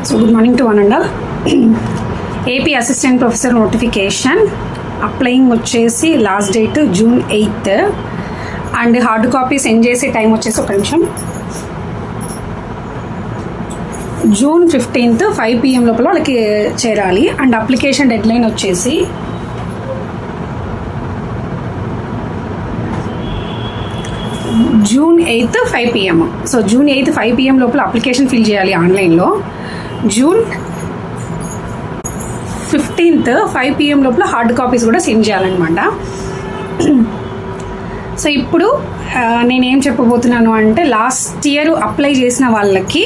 So good morning to one and all. AP Assistant Professor notification applying వచ్చేసి last date June 8th and hard copy send చేసే time వచ్చేసి ఒక నిమిషం June 15th 5 PM లోపల వాళ్ళకి చేరాలి. అండ్ అప్లికేషన్ డెడ్ లైన్ వచ్చేసి June 8th 5 PM. So June 8th 5 PM లోపల అప్లికేషన్ ఫిల్ చేయాలి ఆన్లైన్లో. June 15th 5 PM లోపల హార్డ్ కాపీస్ కూడా సెండ్ చేయాలన్నమాట. సో ఇప్పుడు నేనేం చెప్పబోతున్నాను అంటే లాస్ట్ ఇయర్ అప్లై చేసిన వాళ్ళకి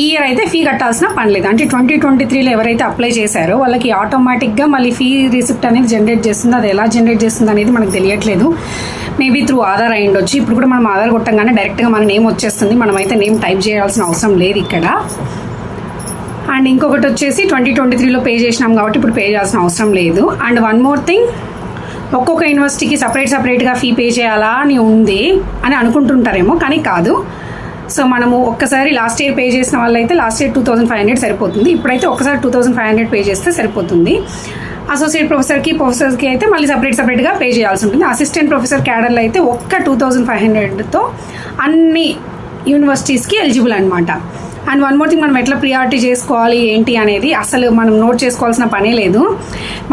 ఈ ఇయర్ అయితే ఫీ కట్టాల్సిన పని లేదు. అంటే 2023లో ఎవరైతే అప్లై చేశారో వాళ్ళకి ఆటోమేటిక్గా మళ్ళీ ఫీ రిసిప్ట్ అనేది జనరేట్ చేస్తుంది. అది ఎలా జనరేట్ చేస్తుంది అనేది మనకు తెలియట్లేదు. మేబీ త్రూ ఆధార్ అయ్యిండొచ్చు. ఇప్పుడు కూడా మనం ఆధార్ కొట్టంగానే డైరెక్ట్గా మన నేమ్ వచ్చేస్తుంది. మనమైతే నేమ్ టైప్ చేయాల్సిన అవసరం లేదు ఇక్కడ. అండ్ ఇంకొకటి వచ్చేసి 2023లో పే చేసినాం కాబట్టి ఇప్పుడు పే చేయాల్సిన అవసరం లేదు. అండ్ వన్ మోర్ థింగ్, ఒక్కొక్క యూనివర్సిటీకి సపరేట్గా ఫీ పే చేయాలా అని ఉంది అని అనుకుంటుంటారేమో, కానీ కాదు. సో మనము ఒక్కసారి లాస్ట్ ఇయర్ పే చేసిన వాళ్ళైతే లాస్ట్ ఇయర్ 2500 సరిపోతుంది. ఇప్పుడైతే ఒకసారి 2500 పే చేస్తే సరిపోతుంది. అసోసియేట్ ప్రొఫెసర్స్కి అయితే మళ్ళీ సపరేట్గా పే చేయాల్సి ఉంటుంది. అసిస్టెంట్ ప్రొఫెసర్ క్యాడర్లో అయితే ఒక్క 2500తో అన్ని యూనివర్సిటీస్కి ఎలిజిబుల్ అనమాట. అండ్ వన్ మోర్ థింగ్, మనం ఎట్లా ప్రియారిటీ చేసుకోవాలి ఏంటి అనేది అసలు మనం నోట్ చేసుకోవాల్సిన పనే లేదు.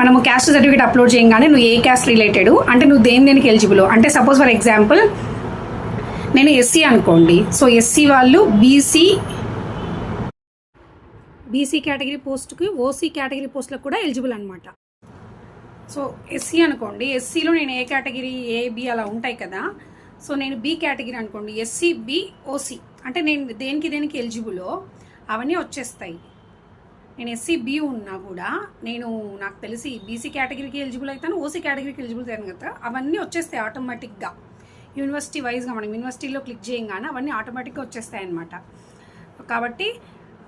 మనము క్యాస్ట్ సర్టిఫికేట్ అప్లోడ్ చేయగానే నువ్వు ఏ క్యాస్ట్ రిలేటెడ్, అంటే నువ్వు దేనికి ఎలిజిబుల్, అంటే సపోజ్ ఫర్ ఎగ్జాంపుల్ నేను ఎస్సీ అనుకోండి. సో ఎస్సీ వాళ్ళు బీసీ కేటగిరీ పోస్ట్కి ఓసీ కేటగిరీ పోస్టులకు కూడా ఎలిజిబుల్ అనమాట. సో ఎస్సీ అనుకోండి, ఎస్సీలో నేను ఏ కేటగిరీ ఏ బి అలా ఉంటాయి కదా. సో నేను బి కేటగిరీ అనుకోండి, ఎస్సీ బి ఓసీ, అంటే నేను దేనికి ఎలిజిబులో అవన్నీ వచ్చేస్తాయి. నేను ఎస్సీ బి ఉన్నా కూడా నాకు తెలిసి బీసీ కేటగిరీకి ఎలిజిబుల్ అవుతాను, ఓసీ కేటగిరీకి ఎలిజిబుల్ అవుతాను కదా. అవన్నీ వచ్చేస్తాయి ఆటోమేటిక్గా యూనివర్సిటీ వైజ్గా. మనం యూనివర్సిటీలో క్లిక్ చేయగానే అవన్నీ ఆటోమేటిక్గా వచ్చేస్తాయి అన్నమాట. కాబట్టి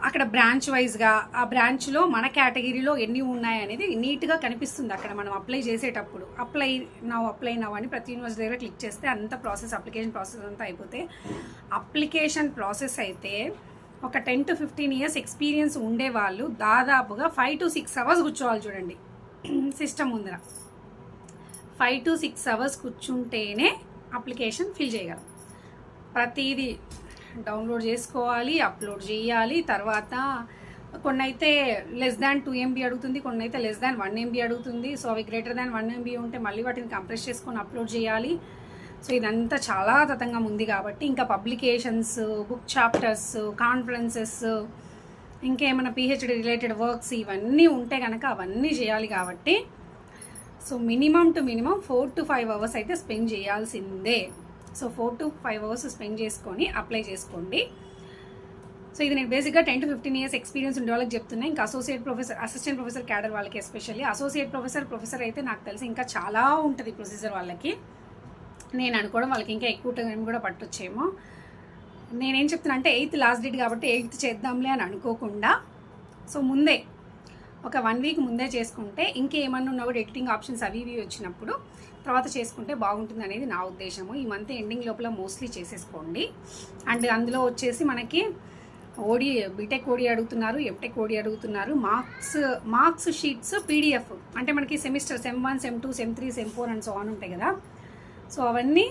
అక్కడ బ్రాంచ్ వైజ్గా ఆ బ్రాంచ్లో మన కేటగిరీలో ఎన్ని ఉన్నాయి అనేది నీట్గా కనిపిస్తుంది అక్కడ మనం అప్లై చేసేటప్పుడు. అప్లై నవ్ అని ప్రతి యూనివర్సిటీ దగ్గర క్లిక్ చేస్తే అంత అప్లికేషన్ ప్రాసెస్ అంతా అయిపోతే, అప్లికేషన్ ప్రాసెస్ అయితే ఒక 10 to 15 years ఎక్స్పీరియన్స్ ఉండేవాళ్ళు దాదాపుగా 5 to 6 hours కూర్చోవాలి. చూడండి సిస్టమ్ ముందర 5 to 6 hours కూర్చుంటేనే అప్లికేషన్ ఫిల్ చేయగలం. ప్రతిదీ డౌన్లోడ్ చేసుకోవాలి, అప్లోడ్ చేయాలి. తర్వాత కొన్ని అయితే <2 MB అడుగుతుంది, కొన్ని అయితే <1 MB అడుగుతుంది. సో అవి <1 MB ఉంటే మళ్ళీ వాటిని కంప్రెస్ చేసుకొని అప్లోడ్ చేయాలి. సో ఇదంతా చాలా తతంగా ఉంది కాబట్టి ఇంకా పబ్లికేషన్స్, బుక్ చాప్టర్స్, కాన్ఫరెన్సెస్, ఇంకేమైనా PhD రిలేటెడ్ వర్క్స్ ఇవన్నీ ఉంటే కనుక అవన్నీ చేయాలి కాబట్టి సో మినిమం 4 to 5 hours అయితే స్పెండ్ చేయాల్సిందే. సో 4 to 5 hours స్పెండ్ చేసుకొని అప్లై చేసుకోండి. సో ఇది నేను బేసిక్గా 10 to 15 years ఎక్స్పీరియన్స్ ఉండే వాళ్ళకి చెప్తున్నా. ఇంకా అసిస్టెంట్ ప్రొఫెసర్ క్యాడర్ వాళ్ళకి ఎస్పెషల్లీ. అసోసియేట్ ప్రొఫెసర్ అయితే నాకు తెలిసి ఇంకా చాలా ఉంటుంది ప్రొసీజర్ వాళ్ళకి. నేను అనుకోవడం వాళ్ళకి ఇంకా ఎక్కువ టైం కూడా పట్టొచ్చేమో. నేనేం చెప్తున్నా అంటే 8th లాస్ట్ డేట్ కాబట్టి 8th చేద్దాంలే అని అనుకోకుండా సో ముందే ఒక 1 week ముందే చేసుకుంటే ఇంకేమన్నా ఉన్నా కూడా ఎడిటింగ్ ఆప్షన్స్ అవి వచ్చినప్పుడు తర్వాత చేసుకుంటే బాగుంటుంది అనేది నా ఉద్దేశము. ఈ మంత్ ఎండింగ్ లోపల మోస్ట్లీ చేసేసుకోండి. అండ్ అందులో వచ్చేసి మనకి బీటెక్ ఓడి అడుగుతున్నారు, ఎంటెక్ ఓడి అడుగుతున్నారు. మార్క్స్ షీట్స్ PDF, అంటే మనకి semester SEM1, SEM2, SEM3, SEM4 and so on ఉంటాయి కదా. సో అవన్నీ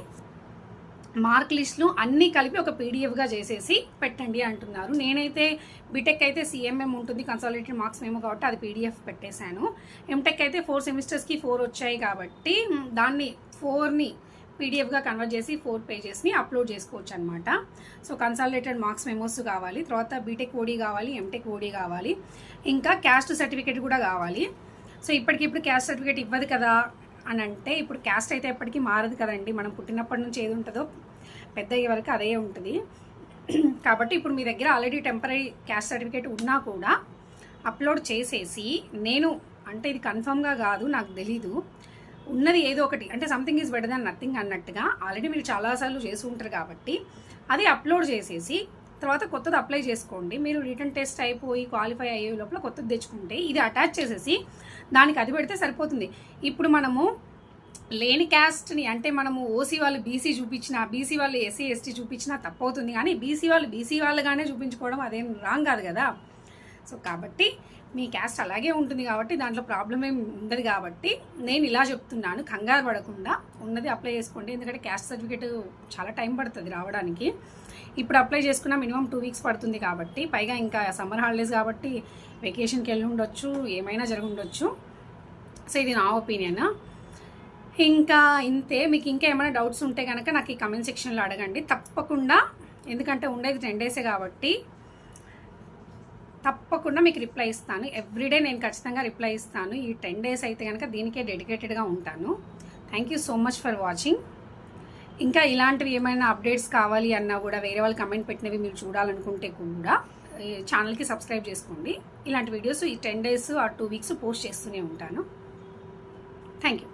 మార్క్ లిస్టులు అన్నీ కలిపి ఒక PDFగా చేసేసి పెట్టండి అంటున్నారు. నేనైతే బీటెక్ అయితే CMM ఉంటుంది, కన్సాలిడేటెడ్ మార్క్స్ మేము, కాబట్టి అది PDF పెట్టేశాను. ఎంటెక్ అయితే 4 సెమిస్టర్స్కి 4 వచ్చాయి కాబట్టి దాన్ని 4ని PDFగా కన్వర్ట్ చేసి 4 పేజెస్ని అప్లోడ్ చేసుకోవచ్చు అనమాట. సో కన్సాలిడేటెడ్ మార్క్స్ మెమోస్ కావాలి, తర్వాత బీటెక్ ఓడి కావాలి, ఎంటెక్ ఓడి కావాలి, ఇంకా క్యాస్ట్ సర్టిఫికేట్ కూడా కావాలి. సో ఇప్పటికిప్పుడు క్యాస్ట్ సర్టిఫికేట్ ఇవ్వదు కదా అని అంటే, ఇప్పుడు క్యాస్ట్ అయితే ఎప్పటికీ మారదు కదండి. మనం పుట్టినప్పటి నుంచి ఏది ఉంటుందో పెద్ద అయ్యే వరకు అదే ఉంటుంది. కాబట్టి ఇప్పుడు మీ దగ్గర ఆల్రెడీ టెంపరీ క్యాస్ట్ సర్టిఫికేట్ ఉన్నా కూడా అప్లోడ్ చేసేసి, నేను అంటే ఇది కన్ఫర్మ్గా కాదు నాకు తెలీదు, ఉన్నది ఏదో ఒకటి అంటే something is better than nothing అన్నట్టుగా ఆల్రెడీ మీరు చాలాసార్లు చేసి ఉంటారు కాబట్టి అది అప్లోడ్ చేసేసి తర్వాత కొత్తది అప్లై చేసుకోండి. మీరు రిటర్న్ టెస్ట్ అయిపోయి క్వాలిఫై అయ్యే లోపల కొత్తది తెచ్చుకుంటే ఇది అటాచ్ చేసేసి దానికి అది పెడితే సరిపోతుంది. ఇప్పుడు మనము లేని క్యాస్ట్ని అంటే మనము ఓసీ వాళ్ళు బీసీ చూపించినా, బీసీ వాళ్ళు ఎస్సీ ఎస్టీ చూపించినా తప్పవుతుంది, కానీ బీసీ వాళ్ళు బీసీ వాళ్ళుగానే చూపించుకోవడం అదేం రాంగ్ కాదు కదా. సో కాబట్టి మీ క్యాస్ట్ అలాగే ఉంటుంది కాబట్టి దాంట్లో ప్రాబ్లం ఏమి ఉండదు. కాబట్టి నేను ఇలా చెప్తున్నాను, కంగారు పడకుండా ఉన్నది అప్లై చేసుకోండి. ఎందుకంటే క్యాస్ట్ సర్టిఫికేట్ చాలా టైం పడుతుంది రావడానికి. ఇప్పుడు అప్లై చేసుకున్నా మినిమం 2 వీక్స్ పడుతుంది కాబట్టి, పైగా ఇంకా సమ్మర్ హాలిడేస్ కాబట్టి వెకేషన్కి వెళ్ళి ఉండొచ్చు, ఏమైనా జరిగి ఉండొచ్చు. సో ఇది నా ఒపీనియన్. ఇంకా ఇంతే. మీకు ఇంకా ఏమైనా డౌట్స్ ఉంటే కనుక నాకు ఈ కమెంట్ సెక్షన్లో అడగండి తప్పకుండా. ఎందుకంటే ఉండేది 10 డేసే కాబట్టి తప్పకుండా మీకు రిప్లై ఇస్తాను. ఎవ్రీడే నేను ఖచ్చితంగా రిప్లై ఇస్తాను. ఈ 10 డేస్ అయితే కనుక దీనికే డెడికేటెడ్గా ఉంటాను. Thank you so much for watching. ఇంకా ఇలాంటివి ఏమైనా అప్డేట్స్ కావాలి అన్నా కూడా, వేరే వాళ్ళు కమెంట్ పెట్టినవి మీరు చూడాలనుకుంటే కూడా ఛానల్కి సబ్స్క్రైబ్ చేసుకోండి. ఇలాంటి వీడియోస్ ఈ 10 డేస్ ఆ 2 వీక్స్ పోస్ట్ చేస్తూనే ఉంటాను. Thank you.